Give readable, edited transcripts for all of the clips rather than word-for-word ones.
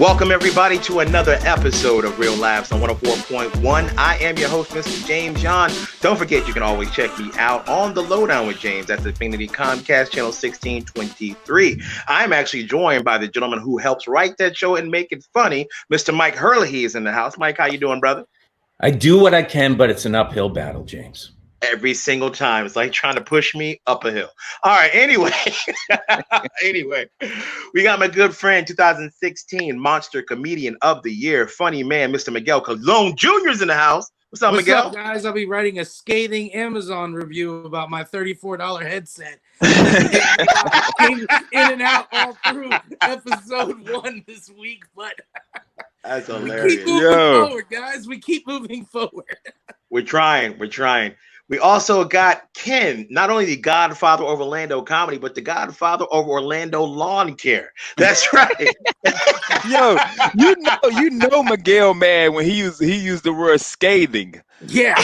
Welcome, everybody, to another episode of Real Laughs on 104.1. I am your host, Mr. James John. Don't forget, you can always check me out on The Lowdown with James at the Infinity Comcast channel 1623. I'm actually joined by the gentleman who helps write that show and make it funny. Mr. Mike Hurley is in the house. Mike, how you doing, brother? I do what I can, but it's an uphill battle, James. Every single time. It's like trying to push me up a hill. All right, anyway. We got my good friend, 2016 Monster Comedian of the Year, funny man, Mr. Miguel Colon Jr.'s in the house. What's up, Miguel? What's up, guys? I'll be writing a scathing Amazon review about my $34 headset. Came in and out all through episode 1 this week, but that's hilarious. We keep moving forward, guys. We keep moving forward. We're trying. We also got Ken, not only the godfather of Orlando comedy, but the godfather of Orlando lawn care. That's right. Yo, you know Miguel, man, when he used the word scathing. Yeah.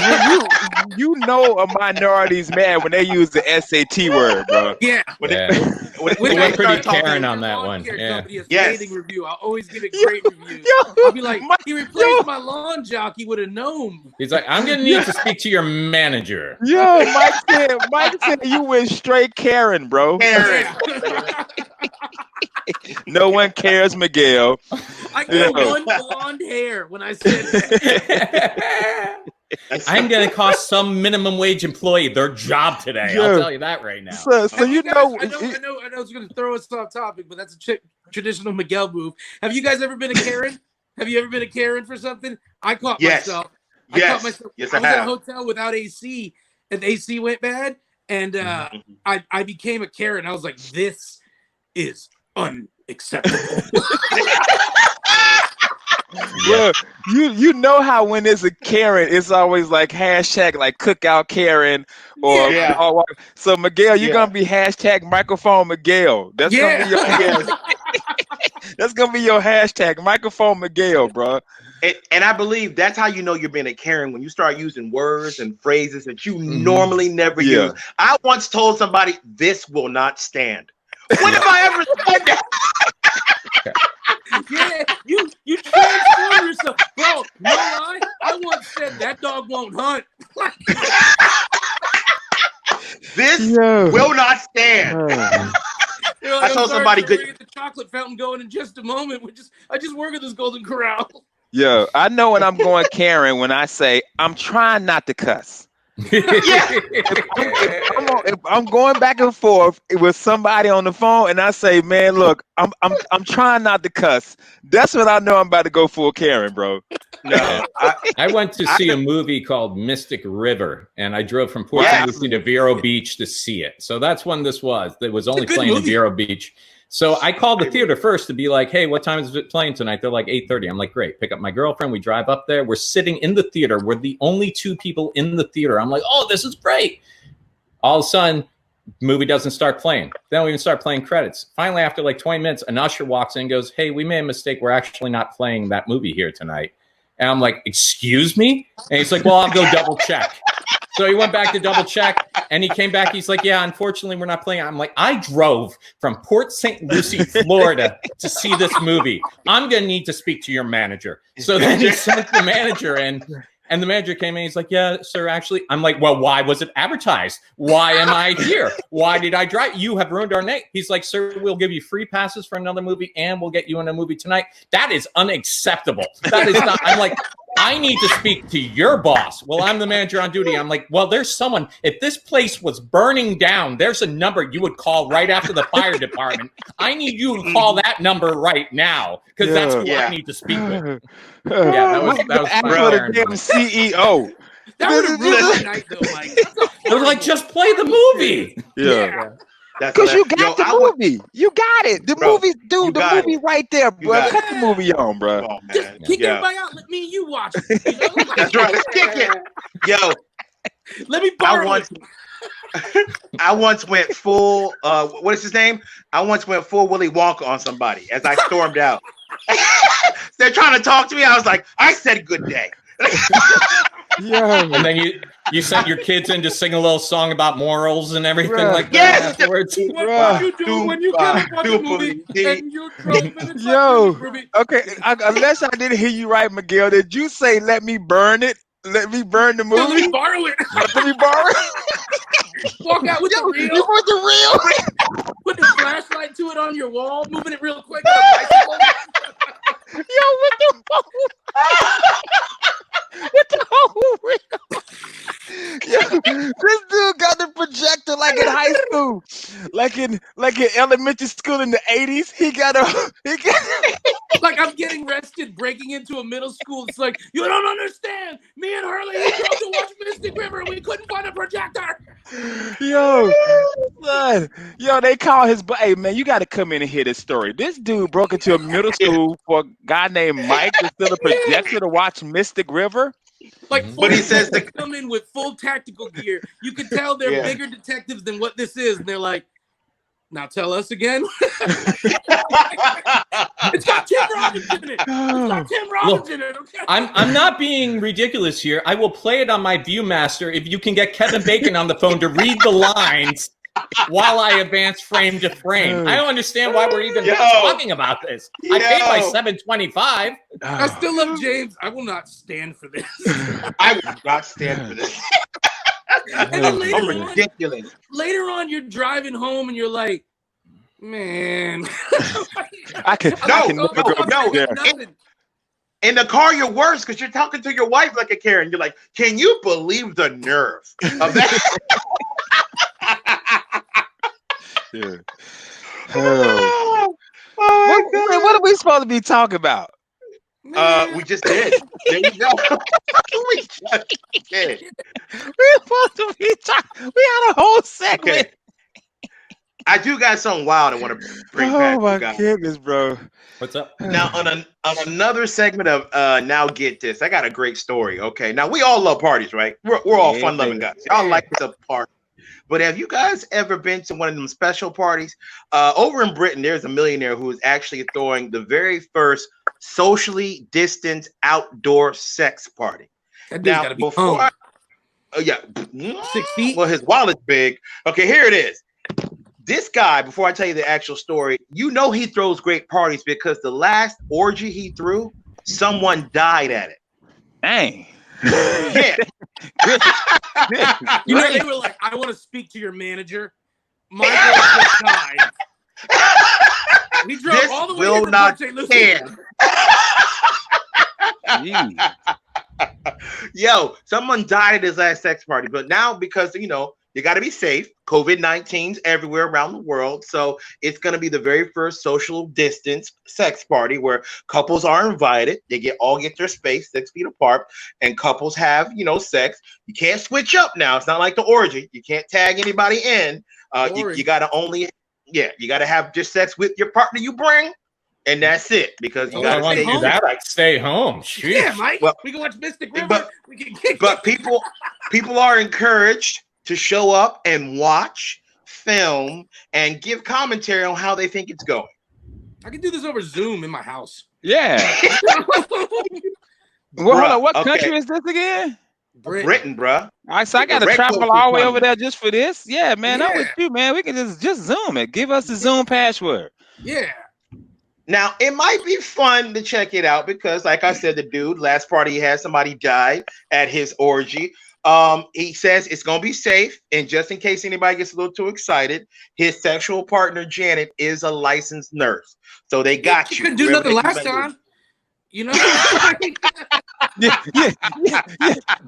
You know a minority's man when they use the SAT word, bro. Yeah. We went pretty Karen on that one. Yeah. Scathing review. I always give it great reviews. I'll be like, he replaced my lawn jockey with a gnome. He's like, I'm gonna need to speak to your manager. Yo, Mike said you went straight Karen, bro. Karen. No one cares, Miguel. I got one blonde hair when I said that. I'm going to cost some minimum wage employee their job today. Yeah. I'll tell you that right now. So you guys, know, I know it's going to throw us off topic, but that's a traditional Miguel move. Have you guys ever been a Karen? Have you ever been a Karen for something? I caught myself. Yes, I was at a hotel without AC, and the AC went bad, and I became a Karen. I was like, this is unacceptable. Well, you know how when there's a Karen, it's always like hashtag like cookout Karen or so Miguel, you're gonna be hashtag microphone Miguel. That's gonna be your that's gonna be your hashtag microphone Miguel, bro. And I believe that's how you know you're being a Karen, when you start using words and phrases that you normally never use. I once told somebody, "This will not stand." When have I ever said that? Yeah, you transform yourself, bro. No lie, I once said that dog won't hunt. This will not stand. I told somebody good. Get the chocolate fountain going in just a moment. I just work at this Golden Corral. Yo, I know when I'm going Karen when I say I'm trying not to cuss. If I'm going back and forth with somebody on the phone and I say, man, look, I'm trying not to cuss. That's when I know I'm about to go full Karen, bro. No, I went to see a movie called Mystic River, and I drove from Port St. Lucie to Vero Beach to see it. So that's when this was. It was only playing in Vero Beach. So I called the theater first to be like, hey, what time is it playing tonight? They're like 8:30. I'm like, great. Pick up my girlfriend. We drive up there. We're sitting in the theater. We're the only two people in the theater. I'm like, oh, this is great. All of a sudden, movie doesn't start playing. They don't even start playing credits. Finally, after like 20 minutes, an usher walks in and goes, hey, we made a mistake. We're actually not playing that movie here tonight. And I'm like, excuse me? And he's like, well, I'll go double check. So he went back to double check, and he came back. He's like, yeah, unfortunately, we're not playing. I'm like, I drove from Port St. Lucie, Florida to see this movie. I'm going to need to speak to your manager. So then he sent the manager in, and the manager came in. He's like, yeah, sir, actually. I'm like, well, why was it advertised? Why am I here? Why did I drive? You have ruined our night. He's like, sir, we'll give you free passes for another movie, and we'll get you in a movie tonight. That is unacceptable. That is not. I'm like, I need to speak to your boss. Well, I'm the manager on duty. I'm like, well, there's someone. If this place was burning down, there's a number you would call right after the fire department. I need you to call that number right now, because that's who I need to speak with. That was the damn CEO. That would have ruined the night, though, Mike. They were like, just play the movie. Yeah. Because you got the movie. You got it. The movie, dude, the movie right there, bro. Cut the movie on, bro. Oh, just kick everybody out. Let me and you watch it. You know? That's right. Let's kick it. Yo. Let me borrow it. I once went full, what is his name? I once went full Willy Wonka on somebody as I stormed out. They're trying to talk to me. I was like, I said good day. Yeah. And then you sent your kids in to sing a little song about morals and everything like that Yes. afterwards. What you do when you can't watch a movie and you drove and it's Yo, like movie? okay. Unless I didn't hear you right, Miguel, did you say let me burn it? Let me burn the movie? Let me borrow it. Let me borrow it? Walk out with the You reel. want the real? Put the flashlight to it on your wall, moving it real quick on a bicycle. Yo, with the whole reel. Yo, this dude got the projector like in high school, like in elementary school in the 80s. He got Like I'm getting arrested, breaking into a middle school. It's like, you don't understand. Me and Hurley drove to watch Mystic River. We couldn't find a projector. Yo, son. Yo, they call his hey man, you gotta come in and hear this story. This dude broke into a middle school for a guy named Mike to steal a projector to watch Mystic River. Like, but he says they come in with full tactical gear. You can tell they're bigger detectives than what this is, and they're like, "Now tell us again." It's got Tim Robbins in it. Okay. I'm not being ridiculous here. I will play it on my Viewmaster if you can get Kevin Bacon on the phone to read the lines while I advance frame to frame. I don't understand why we're even talking about this. I paid my $7.25. I still love James. I will not stand for this. I will not stand for this. And then ridiculous. Later on, you're driving home and you're like, man. No. In the car, you're worse because you're talking to your wife like a Karen. You're like, can you believe the nerve of that? Yeah. What are we supposed to be talking about? We just did. There you go. We just did. We're supposed to be talking. We had a whole segment. Okay. I do got something wild I want to bring back. Oh my goodness, bro. What's up? Now on another segment of now get this. I got a great story. Okay. Now we all love parties, right? We're all fun loving guys. Y'all like the party. But have you guys ever been to one of them special parties? Over in Britain, there's a millionaire who is actually throwing the very first socially distanced outdoor sex party. That dude's gotta be before 6 feet. Well, his wallet's big. Okay, here it is. This guy, before I tell you the actual story, you know he throws great parties because the last orgy he threw, someone died at it. Dang. Yeah. You know, they were like, I want to speak to your manager. My girl just died. He drove This all the way will to not stand. Yo, someone died at his last sex party, but now because you know you got to be safe. COVID-19's everywhere around the world, so it's going to be the very first social distance sex party where couples are invited. They all get their space 6 feet apart, and couples have sex. You can't switch up now. It's not like the orgy. You can't tag anybody in. You got to you got to have just sex with your partner you bring. And that's it, because you got to do that. Like stay home. Sheesh. Yeah, Mike. Well, we can watch Mystic River. But people are encouraged to show up and watch, film, and give commentary on how they think it's going. I can do this over Zoom in my house. Yeah. Well, hold on. What country is this again? Britain, bruh. All right, so I got to travel all the way over there just for this. Yeah, man. I'm with you, man. We can just Zoom it. Give us the Zoom password. Yeah. Now, it might be fun to check it out because, like I said, the dude, last party he had, somebody died at his orgy. He says it's going to be safe. And just in case anybody gets a little too excited, his sexual partner, Janet, is a licensed nurse. So they got you. You couldn't do nothing last time. You know? Yeah.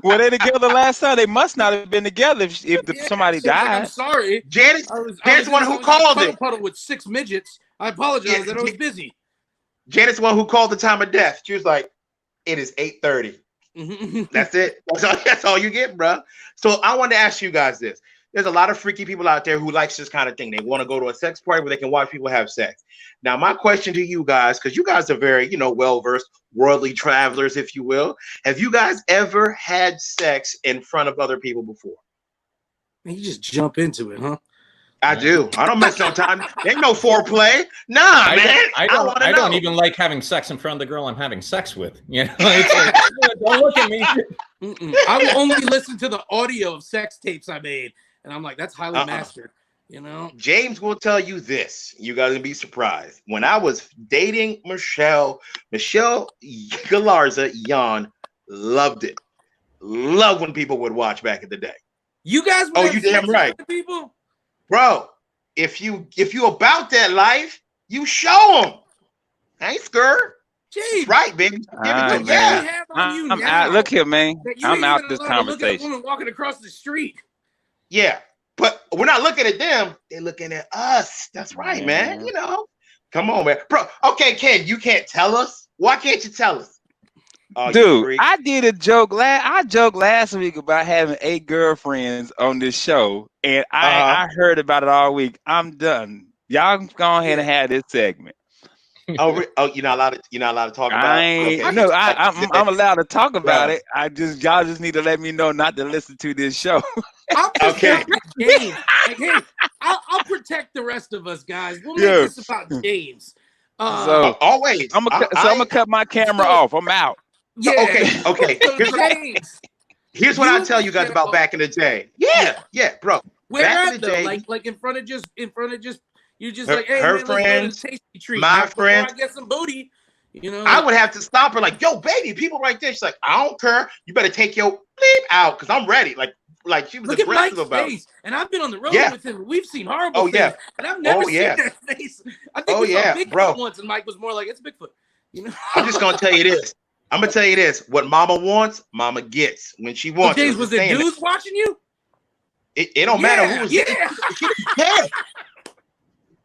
Were they together last time? They must not have been together if somebody died. Like, I'm sorry. Janet's the one who called it. Puddle with 6 midgets. I apologize that I was busy. Janet's the one who called the time of death. She was like, it is 8:30. That's it. That's all you get, bro. So I want to ask you guys this. There's a lot of freaky people out there who likes this kind of thing. They want to go to a sex party where they can watch people have sex. Now, my question to you guys, because you guys are very, well-versed, worldly travelers, if you will. Have you guys ever had sex in front of other people before? Man, you just jump into it, huh? I do. I don't miss no time. Ain't no foreplay. Nah, man. I don't even like having sex in front of the girl I'm having sex with. You know, it's like, don't look at me. I will only listen to the audio of sex tapes I made, and I'm like, that's highly mastered. You know, James will tell you this. You guys gonna be surprised. When I was dating Michelle Galarza, Jan loved it. Loved when people would watch back in the day. You guys. Oh, you damn right, people. Bro, if you about that life, you show them. I ain't scared. Jeez. Right, baby. I'm out. Look here, man. I'm out this conversation. Look at a woman walking across the street. Yeah, but we're not looking at them. They're looking at us. That's right, man. You know, come on, man. Bro, okay, Ken, you can't tell us. Why can't you tell us? Dude, I did a joke. I joked last week about having 8 girlfriends on this show, and I heard about it all week. I'm done. Y'all go ahead and have this segment. You're not allowed to talk about it? I'm allowed to talk about it. Y'all just need to let me know not to listen to this show. Okay. I'll protect the rest of us, guys. We'll make this about James. Always. I'm gonna cut my camera off. I'm out. Yeah. Okay. Here's what I tell you guys about back in the day. Yeah, bro. Where at though? Like in front of just you're just like, hey, her man, friends, let's go to Tasty Treat. my friends. I get some booty. You know, I would have to stop her, like, yo, baby, people right there. She's like, I don't care. You better take your bleep out because I'm ready. Like she was aggressive about it. And I've been on the road with him. We've seen horrible things. And I've never seen that face. I think we saw Bigfoot once, and Mike was more like, it's Bigfoot. You know. I'm just gonna tell you this. What Mama wants, Mama gets. When she wants. James, was there dudes watching you? It don't matter who was. Yeah.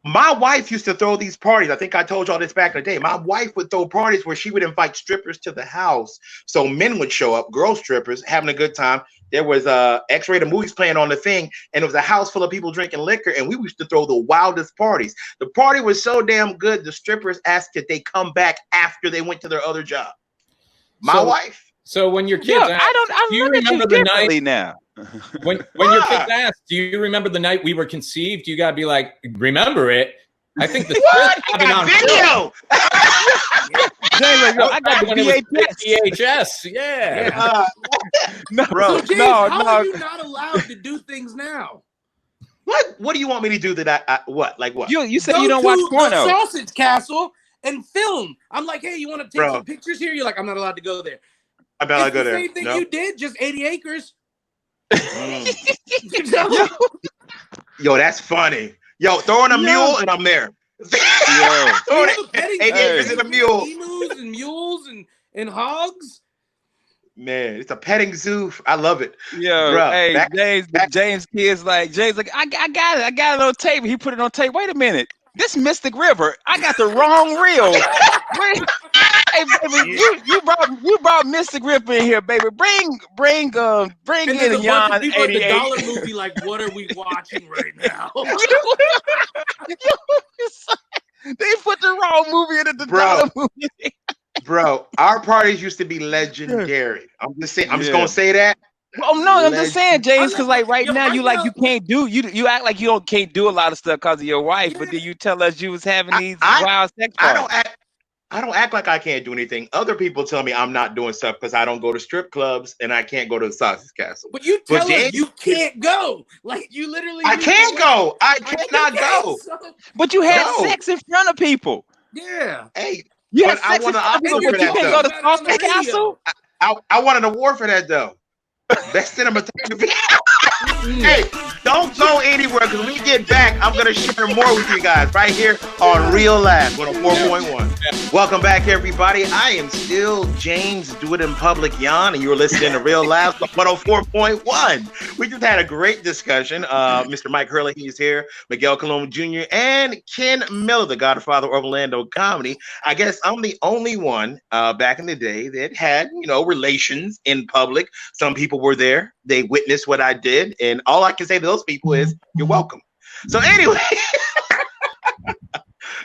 My wife used to throw these parties. I think I told y'all this back in the day. My wife would throw parties where she would invite strippers to the house. So men would show up, girl strippers, having a good time. There was X-rated movies playing on the thing, and it was a house full of people drinking liquor, and we used to throw the wildest parties. The party was so damn good, the strippers asked if they come back after they went to their other job. My wife. So when your kids do you remember the night now? When your kids ask, do you remember the night we were conceived? You gotta be like, remember it. I think the video. I got the VHS. Yeah. Bro. So James, how are you not allowed to do things now? What do you want me to do that what? Like what? You said you don't watch porno. The Sausage Castle and film. I'm like, hey, you want to take some pictures here? You're like, I'm not allowed to go there. I'm not allowed to go there. Same thing you did, just 80 acres. Yo, that's funny. Yo, throwing a mule and I'm there. Throwing 80 acres in a mule. Emus and mules and hogs. Man, it's a petting zoo. I love it. Yo, bro, hey, James kids like I got it. I got it on tape. He put it on tape. Wait a minute. This Mystic River, I got the wrong reel. Hey, baby, you brought Mystic River in here, baby. Bring in a Jan 88. The dollar movie, like, what are we watching right now? They put the wrong movie in the dollar movie. Bro, our parties used to be legendary. I'm just saying. I'm just gonna say that. Oh no, I'm just saying, James, because like right now you can't do you act like you can't do a lot of stuff because of your wife, but then you tell us you was having these wild sex parties. I don't act like I can't do anything. Other people tell me I'm not doing stuff because I don't go to strip clubs and I can't go to the Sausage Castle. But you tell us you can't go. Like you literally. I can't go. I cannot go. But you had sex in front of people. Yeah. Hey, you had sex in front of people, but you can't go to Sausage Castle. I wanted an award for that though. Best cinematography. Hey, don't go anywhere because when we get back, I'm going to share more with you guys right here on Real Labs 104.1. Welcome back, everybody. I am still James Do It in Public Jan, and you're listening to Real Labs 104.1. We just had a great discussion. Mr. Mike Hurley, he's here. Miguel Colon Jr. and Ken Miller, the godfather of Orlando comedy. I guess I'm the only one back in the day that had, relations in public. Some people were there. They witnessed what I did. And all I can say to those people is, you're welcome. So anyway,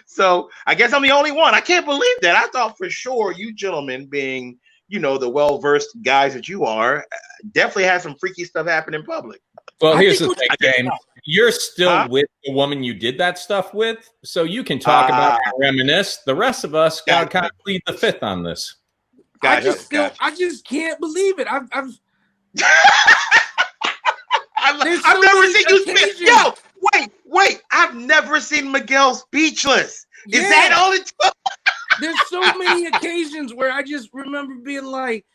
so I guess I'm the only one. I can't believe that. I thought for sure you gentlemen being, the well-versed guys that you are, definitely had some freaky stuff happen in public. Well, here's the thing, James. you're still with the woman you did that stuff with, so you can talk about it and reminisce. The rest of us got to kind of plead the fifth on this. I just can't believe it. I've never seen you speak. Yo, wait! I've never seen Miguel speechless. Is that all it took? There's so many occasions where I just remember being like,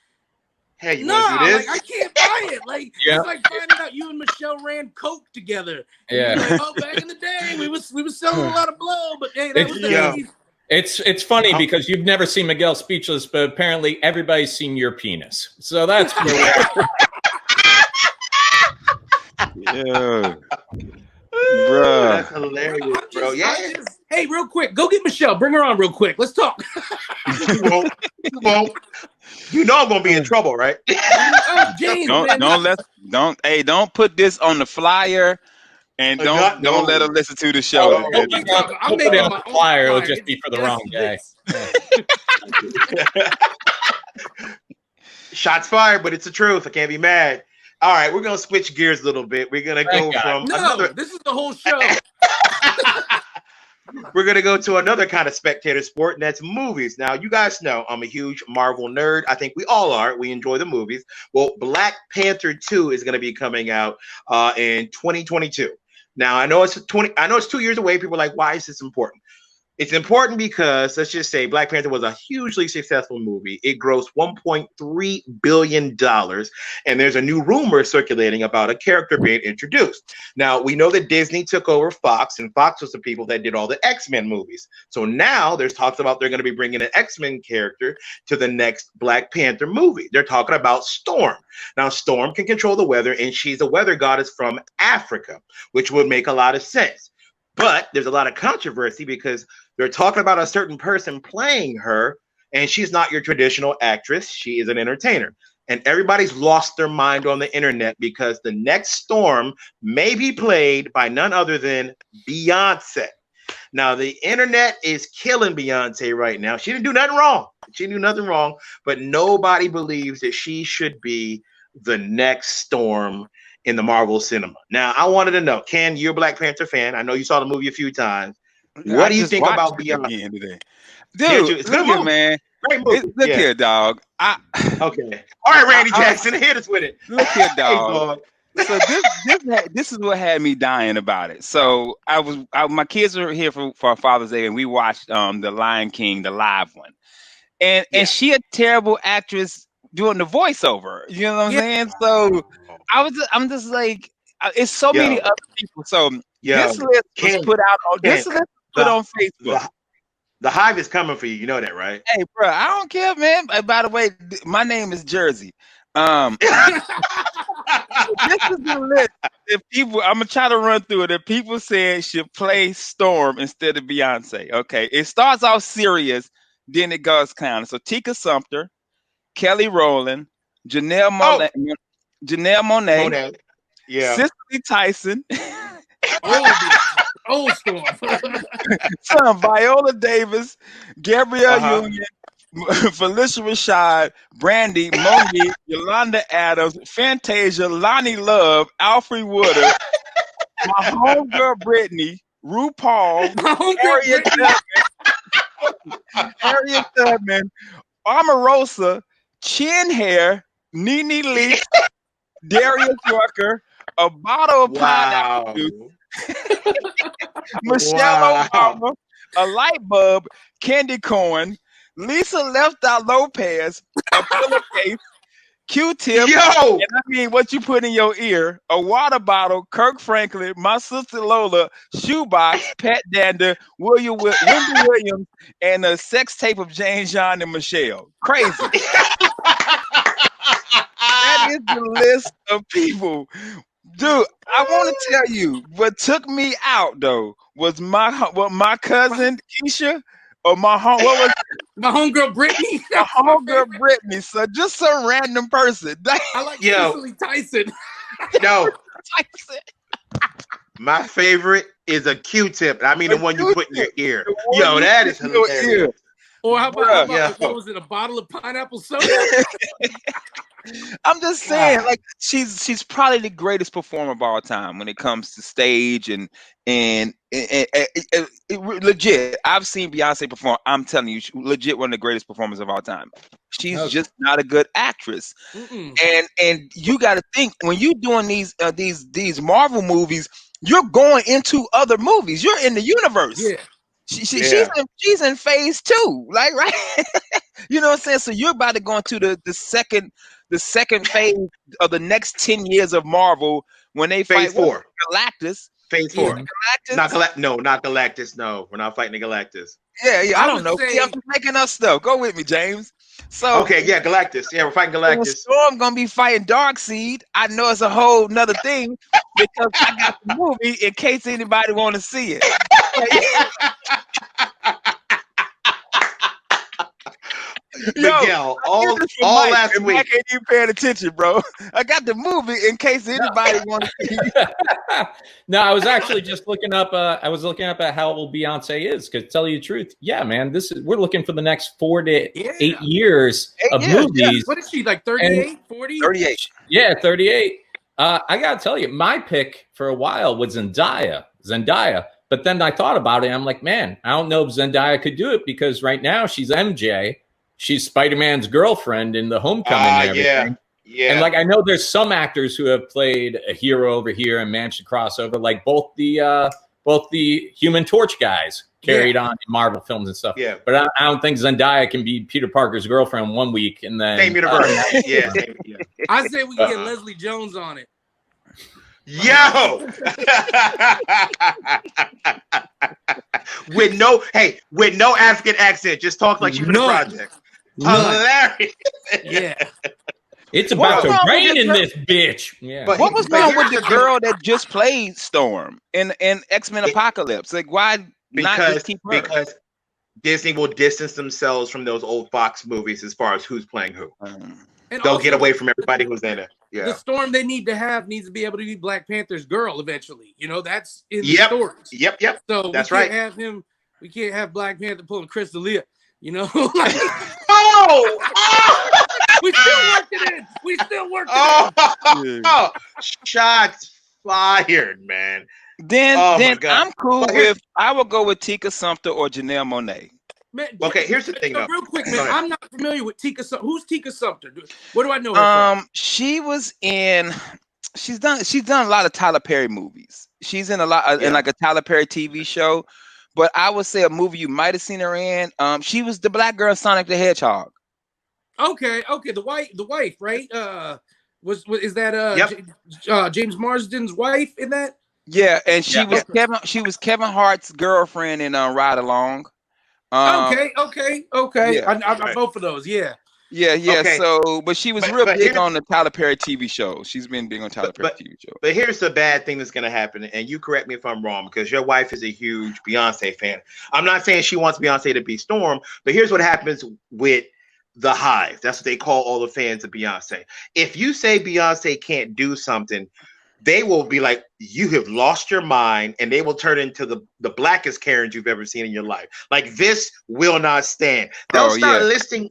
"Hey, you want to do this?" Like, I can't buy it. Like it's like finding out you and Michelle ran coke together. Yeah. Like, oh, back in the day, we was selling a lot of blow, but hey, that was the 80s. It's funny because you've never seen Miguel speechless, but apparently everybody's seen your penis. So that's yeah, bro. That's hilarious, bro. Hey, real quick, go get Michelle. Bring her on real quick. Let's talk. You won't. You know I'm gonna be in trouble, right? Oh, James, don't put this on the flyer. And don't let her listen to the show. I'm making my flyer. It'll just be for the wrong guy. Shots fired, but it's the truth. I can't be mad. All right, we're gonna switch gears a little bit. We're gonna go from another. This is the whole show. We're gonna go to another kind of spectator sport, and that's movies. Now, you guys know I'm a huge Marvel nerd. I think we all are. We enjoy the movies. Well, Black Panther 2 is gonna be coming out in 2022. Now, I know it's 2 years away. People are like, why is this important? It's important because, let's just say, Black Panther was a hugely successful movie. It grossed $1.3 billion, and there's a new rumor circulating about a character being introduced. Now, we know that Disney took over Fox, and Fox was the people that did all the X-Men movies. So now there's talks about they're going to be bringing an X-Men character to the next Black Panther movie. They're talking about Storm. Now, Storm can control the weather, and she's a weather goddess from Africa, which would make a lot of sense. But there's a lot of controversy because they're talking about a certain person playing her, and she's not your traditional actress. She is an entertainer. And everybody's lost their mind on the internet because the next Storm may be played by none other than Beyonce. Now, the internet is killing Beyonce right now. She didn't do nothing wrong. But nobody believes that she should be the next Storm in the Marvel cinema. Now, I wanted to know, Ken, you're a Black Panther fan. I know you saw the movie a few times. What do you think about Beyonce today? Dude, it's good movie, man. Great movie. Look here, dog. Okay. All right, Randy Jackson, hit us with it. Look here, dog. So this is what had me dying about it. So my kids were here for Father's Day, and we watched The Lion King, the live one. And she a terrible actress doing the voiceover. You know what I'm saying? So I'm just like, it's so many other people. So this list was put out on on Facebook. The Hive is coming for you. You know that, right? Hey, bro, I don't care, man. By the way, my name is Jersey. This is the list. If people, I'm gonna try to run through it. If people said should play Storm instead of Beyonce, okay. It starts off serious, then it goes clown. So Tika Sumpter, Kelly Rowland, Janelle Monáe, Cicely Tyson, old Storm, Viola Davis, Gabrielle Union, Felicia Rashad, Brandy, Monique, Yolanda Adams, Fantasia, Lonnie Love, Alfre Woodard, my homegirl Brittany, RuPaul, Harriet Tubman, Omarosa, Chin Hair, Nene Leakes, Darius Rucker, a bottle of pineapple juice, Michelle Obama, a light bulb, Candy Corn, Lisa Left Out Lopez, a pillowcase, Q-tip, and I mean what you put in your ear, a water bottle, Kirk Franklin, my sister Lola, shoebox, Pat Dander, Wendy Williams, and a sex tape of James John and Michelle. Crazy. That is the list of people. Dude, I want to tell you, what took me out though was my cousin Keisha, or my homegirl Brittany. My homegirl Brittany. So just some random person. I like Cicely Tyson. No. My favorite is a Q-tip. I mean the one you put in your ear. Yo, that is hilarious. Or how about what was it, a bottle of pineapple soda? I'm just saying, like she's probably the greatest performer of all time when it comes to stage and legit. I've seen Beyonce perform. I'm telling you, legit one of the greatest performers of all time. She's just not a good actress. And you got to think when you're doing these Marvel movies, you're going into other movies. You're in the universe. Yeah. She's in phase 2, like, right? You know what I'm saying? So you're about to go into the second phase of the next 10 years of Marvel when they phase fight 4. Galactus. Phase 4. Galactus? Not Galactus. No, we're not fighting the Galactus. Yeah. I don't know. I'm just making up stuff. Go with me, James. So okay, yeah, Galactus. Yeah, we're fighting Galactus. Storm gonna be fighting Darkseid. I know it's a whole nother thing because I got the movie in case anybody want to see it. Miguel, all last week. I can't even paying attention, bro. I got the movie in case anybody wants to see it. No, I was actually just looking up. I was looking up at how old Beyonce is. Because to tell you the truth, yeah, man, we're looking for the next 4 to 8 years of movies. Yeah. What is she, like 38, 40? 38. Yeah, 38. I gotta tell you, my pick for a while was Zendaya. But then I thought about it. I'm like, man, I don't know if Zendaya could do it because right now she's MJ. She's Spider-Man's girlfriend in the Homecoming and everything. Yeah. And like I know there's some actors who have played a hero over here and managed to cross over, like both the Human Torch guys carried on in Marvel films and stuff. Yeah. But I don't think Zendaya can be Peter Parker's girlfriend one week and then same universe. Yeah. I say we can get Leslie Jones on it. Yo, with no African accent, just talk like you're in the project. Hilarious. Yeah, it's about to rain in this bitch. Yeah. But what was wrong with the girl that just played Storm in X-Men Apocalypse? Like, why not just keep her? Because Disney will distance themselves from those old Fox movies as far as who's playing who. They'll get away from everybody who's in it. Yeah. The Storm they need to have needs to be able to be Black Panther's girl eventually. You know, that's in the stories. Yep. So that's we right. Have him. We can't have Black Panther pulling Chris D'Elia. You know. We still working in. Shots fired, man. Then I'm cool if I will go with Tika Sumpter or Janelle Monáe. Man, okay, here's the thing, though. Real quick, man, I'm not familiar with Tika Sumpter. Who's Tika Sumpter? What do I know her from? She was in. She's done a lot of Tyler Perry movies. She's in a lot in like a Tyler Perry TV show. But I would say a movie you might have seen her in. She was the black girl Sonic the Hedgehog. Okay, the wife, right? Is that James Marsden's wife in that? Yeah, and she was Kevin Hart's girlfriend in Ride Along. Okay. Yeah. I vote for those. Yeah. Okay. So, but she was real big on the Tyler Perry TV show. She's been big on Tyler Perry TV show. But here's the bad thing that's going to happen, and you correct me if I'm wrong, because your wife is a huge Beyonce fan. I'm not saying she wants Beyonce to be Storm, but here's what happens with the Hive. That's what they call all the fans of Beyonce. If you say Beyonce can't do something, they will be like, you have lost your mind, and they will turn into the blackest Karens you've ever seen in your life. Like, this will not stand. They'll start listing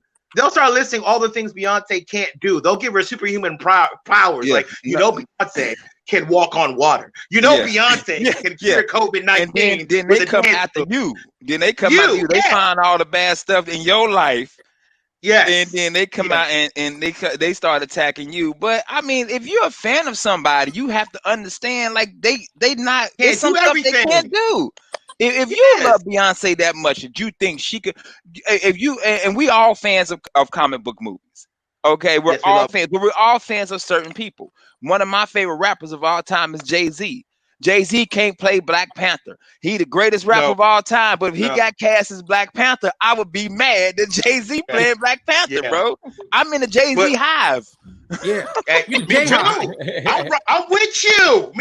all the things Beyonce can't do. They'll give her superhuman powers. Like, Beyonce can walk on water. Beyonce can cure COVID-19. And then they come after you. They find all the bad stuff in your life. Yes. And then they come out and they start attacking you. But I mean, if you're a fan of somebody, you have to understand, like they not there's some stuff they can't do. If you love Beyonce that much, that you think she could, and we all fans of comic book movies. Okay, we're all fans, but we're all fans of certain people. One of my favorite rappers of all time is Jay-Z. Jay-Z can't play Black Panther. He the greatest rapper of all time, but if he got cast as Black Panther, I would be mad that Jay-Z playing Black Panther, bro. I'm in the Jay-Z hive. Yeah. I'm with you.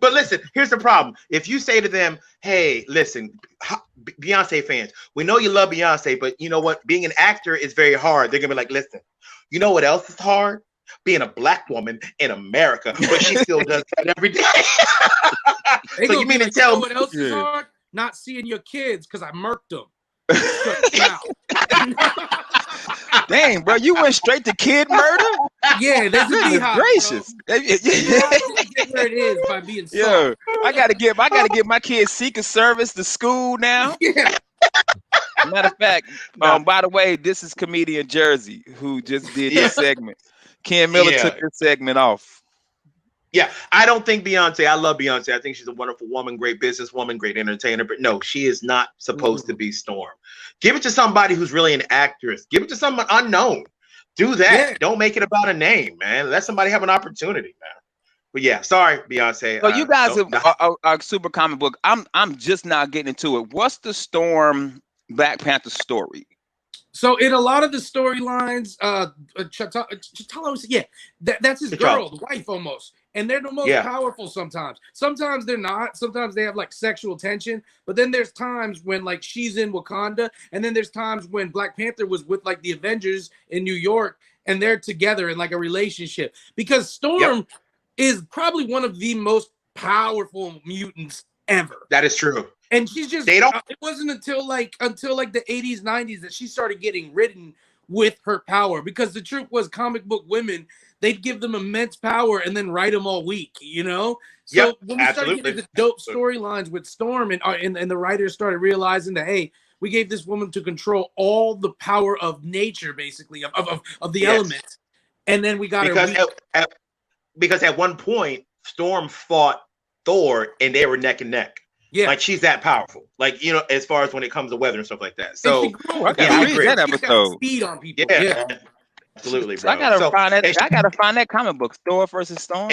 But listen, here's the problem. If you say to them, hey, listen, Beyonce fans, we know you love Beyonce, but you know what? Being an actor is very hard. They're going to be like, listen, you know what else is hard? Being a black woman in America, but she still does that every day. So you mean to tell me what else is hard? Not seeing your kids because I murked them. Dang, bro, you went straight to kid murder? Yeah, there's a Beyhive. Gracious. You have to get where it is by being soft. Yo, I gotta get my kids Secret Service to school now. Yeah. Matter of fact, by the way, this is comedian Jersey who just did this segment. Ken Miller took this segment off. Yeah, I don't think Beyonce. I love Beyonce. I think she's a wonderful woman, great businesswoman, great entertainer. But no, she is not supposed to be Storm. Give it to somebody who's really an actress. Give it to someone unknown. Do that. Yeah. Don't make it about a name, man. Let somebody have an opportunity, man. But yeah, sorry, Beyonce. So you guys are super comic book. I'm just not getting into it. What's the Storm Black Panther story? So in a lot of the storylines, T'Challa, that's his girl, the wife almost. And they're the most powerful sometimes. Sometimes they're not. Sometimes they have like sexual tension. But then there's times when like she's in Wakanda. And then there's times when Black Panther was with like the Avengers in New York. And they're together in like a relationship. Because Storm is probably one of the most powerful mutants ever. That is true. And she's just, it wasn't until like the 80s, 90s that she started getting ridden with her power. Because the truth was comic book women, they'd give them immense power and then write them all weak, you know? So when we started getting the dope storylines with Storm and the writers started realizing that, hey, we gave this woman to control all the power of nature, basically, of the elements. And then we got her because at one point, Storm fought Thor and they were neck and neck. Yeah, like she's that powerful. Like, you know, as far as when it comes to weather and stuff like that. So I agree that episode. Speed on people. Yeah. Absolutely, bro. So I gotta find that comic book, Thor versus Storm.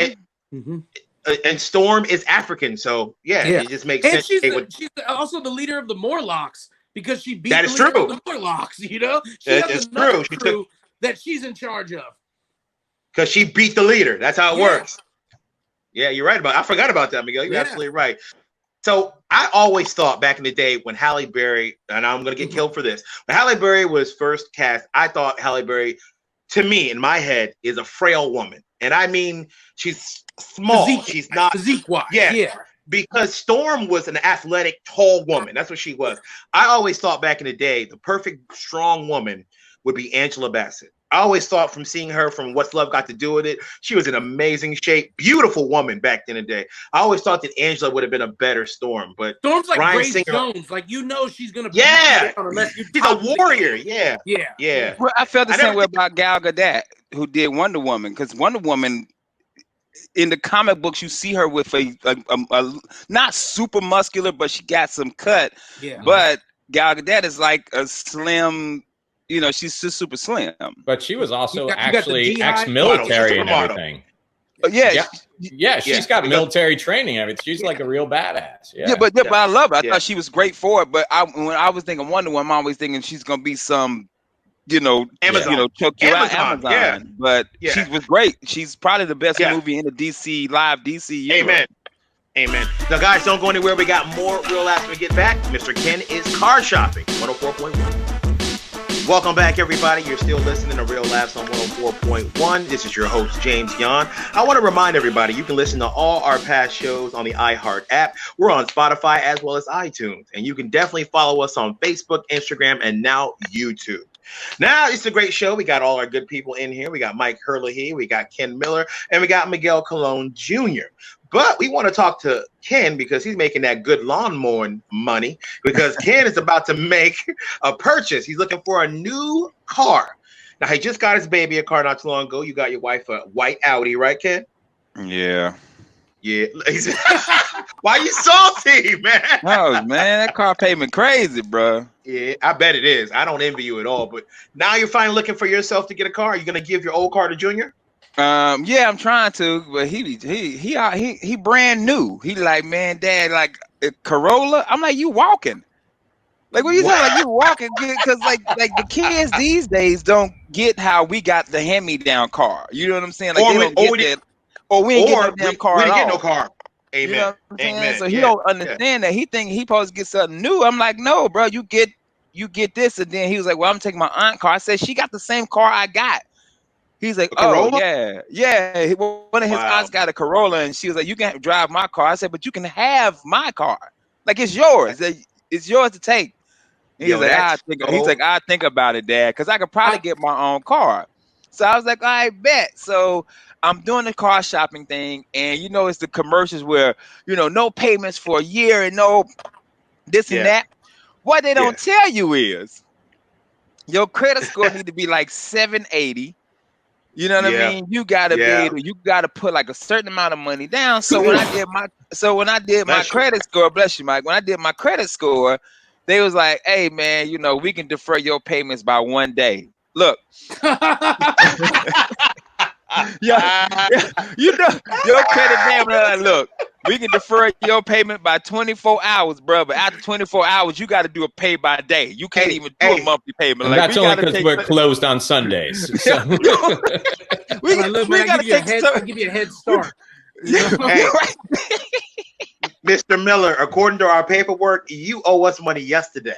And Storm is African, so it just makes sense. She's also the leader of the Morlocks because she beat the leader of the Morlocks. You know, it's true. Crew that she's in charge of. Because she beat the leader. That's how it works. Yeah, you're right about. I forgot about that, Miguel. You're absolutely right. So I always thought back in the day when Halle Berry, and I'm going to get killed for this, when Halle Berry was first cast, I thought Halle Berry, to me, in my head, is a frail woman. And I mean, she's small. She's not physique-wise. Yeah. Because Storm was an athletic, tall woman. That's what she was. I always thought back in the day, the perfect strong woman would be Angela Bassett. I always thought from seeing her from What's Love Got to Do With It, she was in amazing shape, beautiful woman back in the day. I always thought that Angela would have been a better Storm, but Storm's like Bryan Grace Singer, Jones, like you know she's gonna be unless she's a warrior. Yeah. Well, I felt the same way about Gal Gadot, who did Wonder Woman, because Wonder Woman in the comic books you see her with a not super muscular, but she got some cut. Yeah. But Gal Gadot is like a slim. You know, she's just super slim. But she was also actually ex-military and everything. She's got military training and everything. She's like a real badass. But I love her. I thought she was great for it. But when I was thinking Wonder Woman, I'm always thinking she's gonna be some, Amazon. Choke you out Amazon. Yeah. But she was great. She's probably the best movie in the DC universe. Amen. Now, guys, don't go anywhere. We got more Real Laughs when we get back. Mr. Ken is car shopping. 104.1. Welcome back, everybody. You're still listening to Real Laughs on 104.1. This is your host, James Yon. I want to remind everybody you can listen to all our past shows on the iHeart app. We're on Spotify as well as iTunes. And you can definitely follow us on Facebook, Instagram, and now YouTube. Now, it's a great show. We got all our good people in here. We got Mike Herlihy, we got Ken Miller, and we got Miguel Colon Jr. But we want to talk to Ken because he's making that good lawn mowing money, because Ken is about to make a purchase. He's looking for a new car. Now, he just got his baby a car not too long ago. You got your wife a white Audi, right, Ken? Yeah. Why you salty, man? Oh, man, that car payment crazy, bro. Yeah, I bet it is. I don't envy you at all. But now you're finally looking for yourself to get a car. Are you going to give your old car to Junior? Yeah, I'm trying to, but he brand new. He like, man, Dad, like a Corolla. I'm like, you walking? Like, what you saying? Like you walking? Because like the kids these days don't get how we got the hand-me-down car. You know what I'm saying? Like we ain't get no damn car. We didn't get no car. Amen. You know what I'm Amen. saying? So he don't understand that. He think he supposed to get something new. I'm like, no, bro, you get this, and then he was like, well, I'm taking my aunt car. I said, she got the same car I got. He's like, oh, yeah. One of his aunts got a Corolla, and she was like, you can drive my car. I said, but you can have my car. Like, it's yours. It's yours to take. He's like, I think about it, Dad, because I could probably get my own car. So I was like, I bet. So I'm doing the car shopping thing, and it's the commercials where no payments for a year and no this and that. What they don't tell you is your credit score need to be like 780. You know what I mean? You gotta be able, you gotta put like a certain amount of money down. So when I did my credit score, bless you, Mike. When I did my credit score, they was like, "Hey, man, we can defer your payments by 1 day." Look, your credit damn like, look, we can defer your payment by 24 hours, bro. But after 24 hours, you got to do a pay by day. You can't even do a monthly payment. And that's only because we're closed on Sundays. So. I'll give you a head start. Mr. Miller, according to our paperwork, you owe us money yesterday.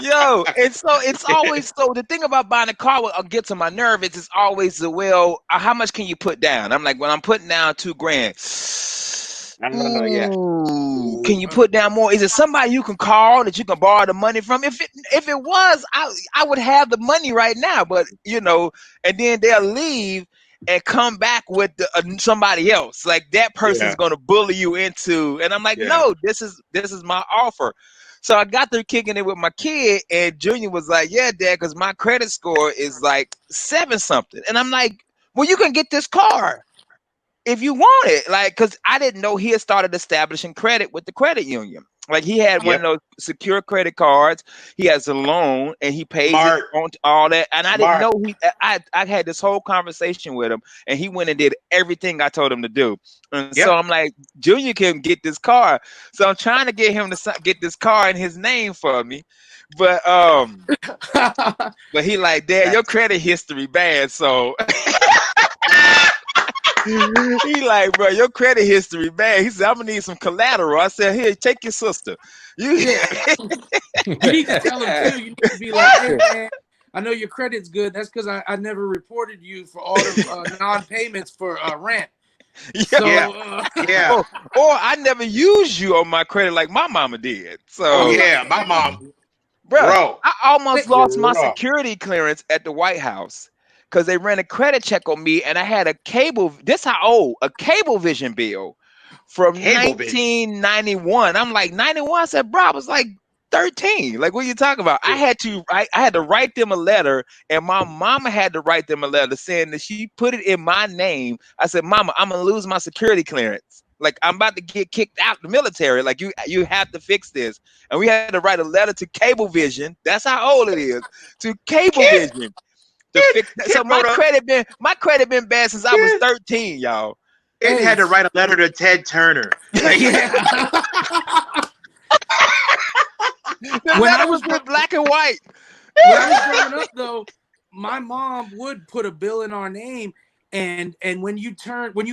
Yo, and so it's always the thing about buying a car what gets on my nerve is it's always how much can you put down? I'm like, when I'm putting down $2,000. Can you put down more? Is it somebody you can call that you can borrow the money from? If it was, I would have the money right now, but and then they'll leave and come back with somebody else. Like that person's gonna bully you into, and I'm like, no, this is my offer. So I got there kicking it with my kid, and Junior was like, yeah, Dad, because my credit score is like 7 something. And I'm like, well, you can get this car if you want it. Like, because I didn't know he had started establishing credit with the credit union. Like he had one of those secure credit cards. He has a loan and he pays it on all that. And I didn't know I had this whole conversation with him, and he went and did everything I told him to do. And so I'm like, Junior can get this car. So I'm trying to get him to get this car in his name for me. But but he like, Dad, your credit history bad. So he like, bro, your credit history bad. He said, I'm gonna need some collateral. I said, here, take your sister. You need to tell him too. You need to be like, hey, man, I know your credit's good. That's because I never reported you for all the non-payments for rent. Or I never used you on my credit like my mama did. So my mom, bro, I almost lost my security clearance at the White House because they ran a credit check on me, and I had a Cablevision bill from 1991. I'm like 91. I said, bro, I was like 13. Like, what are you talking about? I had to write them a letter, and my mama had to write them a letter saying that she put it in my name. I said, Mama, I'm gonna lose my security clearance. Like, I'm about to get kicked out the military. Like, you have to fix this. And we had to write a letter to Cablevision. That's how old it is. To Cablevision. So my credit been bad since I was 13, y'all. It had to write a letter to Ted Turner. When I was with black and white. When I was growing up, though, my mom would put a bill in our name, and when you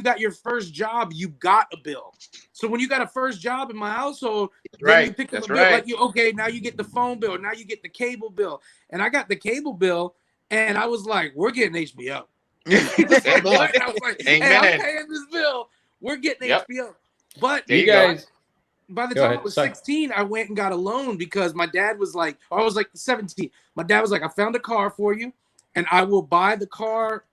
got your first job, you got a bill. So when you got a first job in my household, then you pick up a bill. Like now you get the phone bill, now you get the cable bill, and I got the cable bill, and I was like, we're getting HBO. I was like, hey, I'm paying this bill. We're getting HBO. But you guys. By the time I was 16, I went and got a loan because my dad was like, I was like 17. My dad was like, I found a car for you, and I will buy the car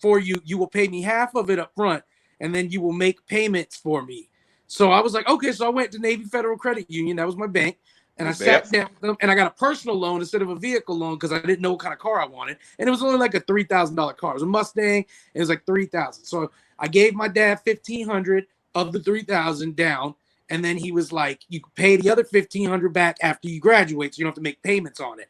for you. You will pay me half of it up front, and then you will make payments for me. So I was like, okay. So I went to Navy Federal Credit Union. That was my bank. And I sat down with them, and I got a personal loan instead of a vehicle loan because I didn't know what kind of car I wanted. And it was only like a $3,000 car. It was a Mustang. It was like $3,000. So I gave my dad $1,500 of the $3,000 down. And then he was like, you can pay the other $1,500 back after you graduate, so you don't have to make payments on it.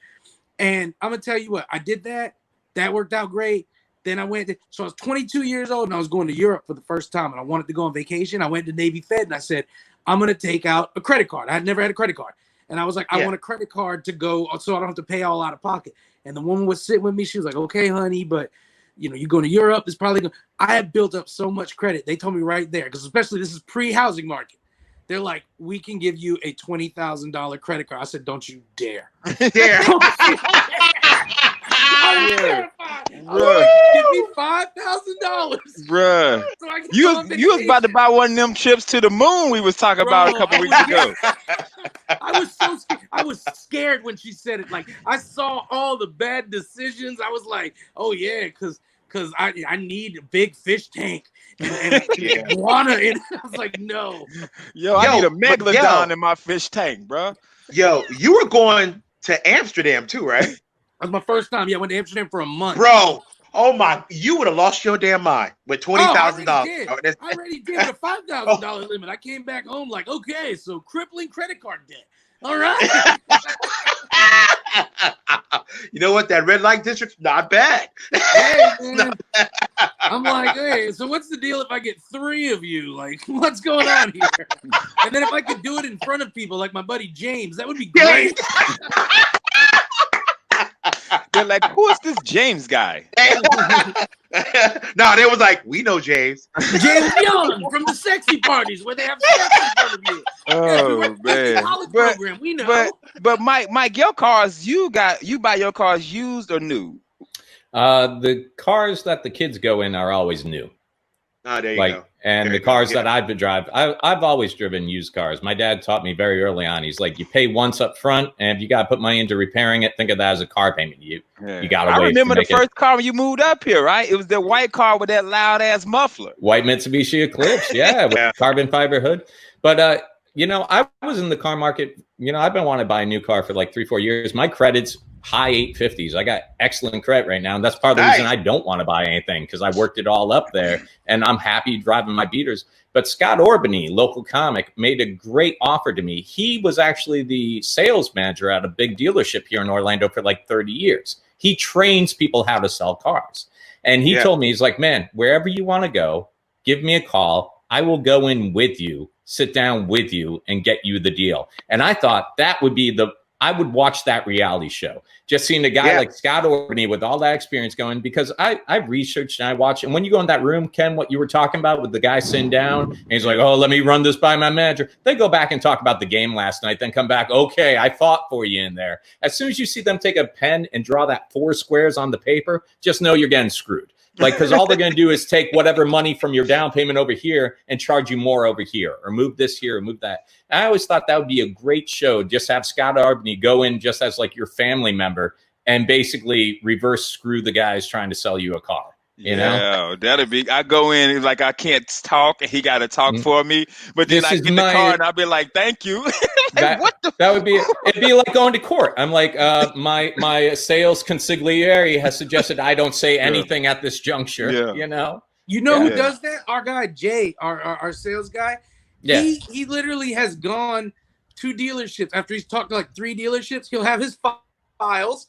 And I'm going to tell you what, I did that. That worked out great. Then I so I was 22 years old, and I was going to Europe for the first time, and I wanted to go on vacation. I went to Navy Fed, and I said, I'm going to take out a credit card. I had never had a credit card. And I was like, I want a credit card to go so I don't have to pay all out of pocket. And the woman was sitting with me. She was like, okay, honey, but you're going to Europe. It's probably going. I had built up so much credit. They told me right there, because especially this is pre-housing market. They're like, we can give you a $20,000 credit card. I said, don't you dare. Dare. Give me $5,000. Bruh. So you was about to buy one of them trips to the moon we was talking about a couple weeks ago. I was so scared. I was scared when she said it. Like, I saw all the bad decisions. I was like, oh yeah, because I need a big fish tank and iguana in it. I was like, no. I need a megalodon in my fish tank, bro. Yo, you were going to Amsterdam too, right? That was my first time. Yeah, I went to Amsterdam for a month. Bro, oh my, you would have lost your damn mind with $20,000. I already did with a $5,000 limit. I came back home like, okay, so crippling credit card debt. All right. You know what? That red light district's not bad. Hey, man. I'm like, hey, so what's the deal if I get 3 of you? Like, what's going on here? And then if I could do it in front of people like my buddy James, that would be great. They're like, who is this James guy? No, they was like, we know James. James Young from the sexy parties where they have sex in front of you. Oh man. Program, we know. But Mike, your cars, you buy your cars used or new? The cars that the kids go in are always new. Oh, there you go. And the cars that I've been driving, I've always driven used cars. My dad taught me very early on. He's like, you pay once up front, and if you got to put money into repairing it, think of that as a car payment. You got to wait. I remember the first car when you moved up here, right? It was the white car with that loud ass muffler. White Mitsubishi Eclipse, with carbon fiber hood. But I was in the car market. I've been wanting to buy a new car for like 3-4 years. My credit's high 850s. I got excellent credit right now, and that's part of the reason I don't want to buy anything, because I worked it all up there and I'm happy driving my beaters. But Scott Orbany, local comic, made a great offer to me. He was actually the sales manager at a big dealership here in Orlando for like 30 years. He trains people how to sell cars, and he told me, he's like, man, wherever you want to go, give me a call. I will go in with you, sit down with you, and get you the deal. And I thought that would be I would watch that reality show. Just seeing a guy like Scott Orbany with all that experience going, because I researched and I watched. And when you go in that room, Ken, what you were talking about with the guy sitting down, and he's like, oh, let me run this by my manager. They go back and talk about the game last night, then come back, okay, I fought for you in there. As soon as you see them take a pen and draw that 4 squares on the paper, just know you're getting screwed. Like, because all they're going to do is take whatever money from your down payment over here and charge you more over here, or move this here, or move that. And I always thought that would be a great show. Just have Scott Orbany go in just as like your family member and basically reverse screw the guys trying to sell you a car. You know, that'd be. I go in like I can't talk, and he got to talk for me. But then I get in the car, and I'll be like, "Thank you." That would be. It'd be like going to court. I'm like, my sales consigliere has suggested I don't say anything at this juncture. You know who does that? Our guy Jay, our sales guy. Yeah, he literally has gone to dealerships after he's talked to like 3 dealerships. He'll have his files,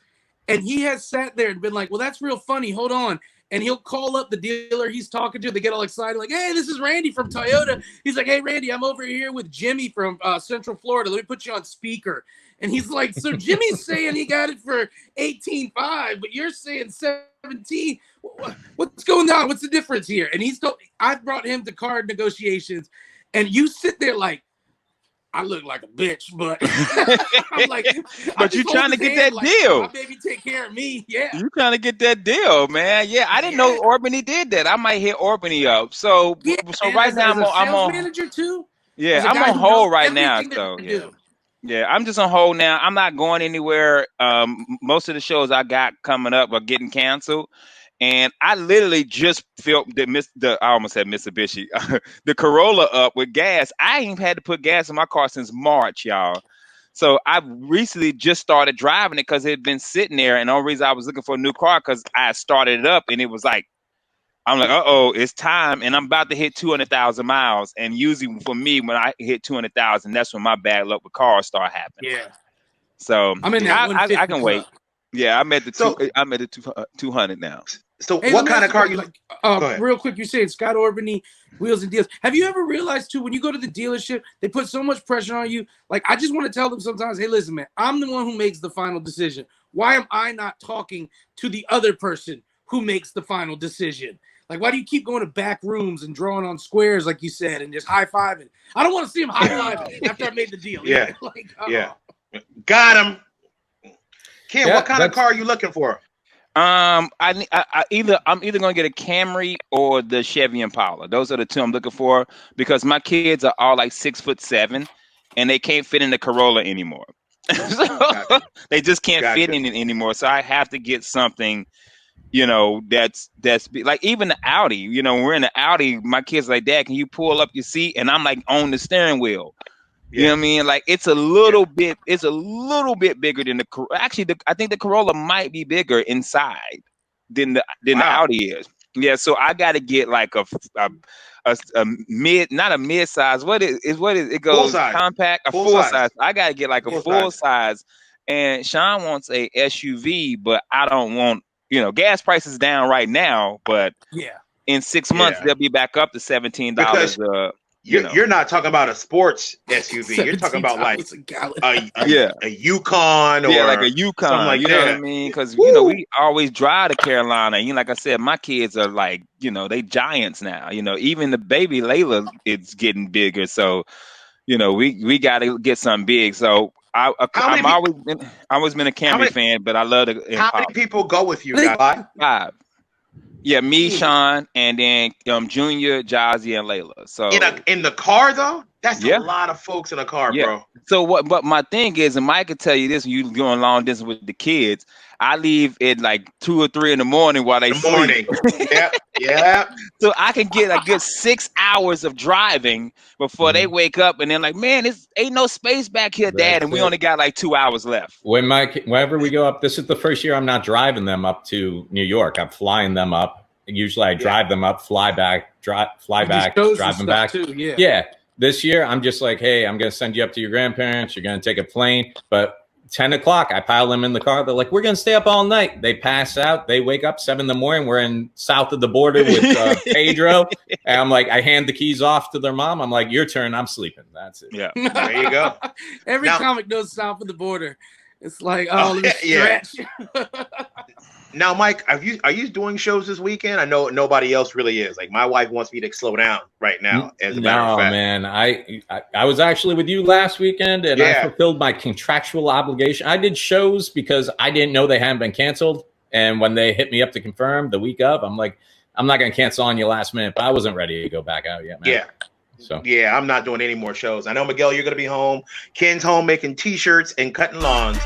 and he has sat there and been like, "Well, that's real funny. Hold on." And he'll call up the dealer he's talking to. They get all excited, like, hey, this is Randy from Toyota. He's like, hey, Randy, I'm over here with Jimmy from Central Florida. Let me put you on speaker. And he's like, so Jimmy's saying he got it for 18.5, but you're saying 17. What's going on? What's the difference here? And I brought him to car negotiations, and you sit there like, I look like a bitch, but I'm like, but you trying to get that deal. My baby take care of me. Yeah. You trying to get that deal, man. Yeah. I didn't know Orbany did that. I might hit Orbany up. So right now I'm on manager too. Yeah, I'm on hold right now. So I'm just on hold now. I'm not going anywhere. Most of the shows I got coming up are getting canceled. And I literally just filled I almost said Mitsubishi, the Corolla up with gas. I ain't had to put gas in my car since March, y'all. So I recently just started driving it because it had been sitting there. And the only reason I was looking for a new car because I started it up and it was like, I'm like, it's time. And I'm about to hit 200,000 miles. And usually for me, when I hit 200,000, that's when my bad luck with cars start happening. Yeah. So I can wait. Yeah, I'm at the 200 now. So what kind of car you like? Real quick, you said Scott Orbany, wheels and deals. Have you ever realized too, when you go to the dealership, they put so much pressure on you? Like, I just want to tell them sometimes, hey, listen, man, I'm the one who makes the final decision. Why am I not talking to the other person who makes the final decision? Like, why do you keep going to back rooms and drawing on squares, like you said, and just high-fiving? I don't want to see him high-fiving after I made the deal. Yeah. Got him. Ken, what kind of car are you looking for? I'm either gonna get a Camry or the Chevy Impala. Those are the 2 I'm looking for because my kids are all like 6'7", and they can't fit in the Corolla anymore. So they just can't fit in it anymore. So I have to get something, you know, that's like even the Audi. You know, when we're in the Audi, my kids are like, Dad, can you pull up your seat? And I'm like on the steering wheel. You know what I mean? Like it's a little bit bigger than actually I think the Corolla might be bigger inside than the Audi is. Yeah, so I got to get like a mid, not a mid size. What is it goes compact, a full size. I got to get like a full size. And Sean wants a SUV, but I don't want, you know, gas prices down right now, but in 6 months they'll be back up to $17. You're not talking about a sports SUV. You're talking about like a Yukon or like a Yukon. Like you know what I mean? Because you know we always drive to Carolina. You know, like I said, my kids are like, you know, they giants now. You know, even the baby Layla is getting bigger. So, you know, we got to get something big. So I've always been a Camry fan, but I love the. How many people go with you, guys? 5. Yeah, me, Sean, and then Junior, Jazzy, and Layla. So in the car though, that's a lot of folks in a car, bro. So what my thing is, and Mike can tell you this, when you going long distance with the kids, I leave at like 2 or 3 in the morning while they sleep. Yeah. So I can get a good 6 hours of driving before they wake up, and then like, man, ain't no space back here, Dad, and we only got like 2 hours left. Whenever we go up, this is the first year I'm not driving them up to New York. I'm flying them up. Usually I drive them up, fly back, drive them back. Too, yeah. This year I'm just like, hey, I'm going to send you up to your grandparents. You're going to take a plane, but 10 o'clock, I pile them in the car. They're like, we're going to stay up all night. They pass out. They wake up 7 in the morning. We're in south of the border with Pedro. And I'm like, I hand the keys off to their mom. I'm like, your turn. I'm sleeping. That's it. Yeah. There you go. Every comic knows south of the border. It's like, let me stretch. Now, Mike, are you doing shows this weekend? I know nobody else really is. Like, my wife wants me to slow down right now. As a matter of fact, man, I was actually with you last weekend, and I fulfilled my contractual obligation. I did shows because I didn't know they hadn't been canceled, and when they hit me up to confirm the week of, I'm like, I'm not going to cancel on you last minute, but I wasn't ready to go back out yet, man. Yeah. So I'm not doing any more shows. I know, Miguel, you're going to be home. Ken's home making T-shirts and cutting lawns.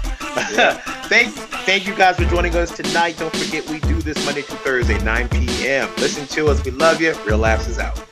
Thank you guys for joining us tonight. Don't forget, we do this Monday through Thursday, 9 p.m. Listen to us. We love you. Real Laughs is out.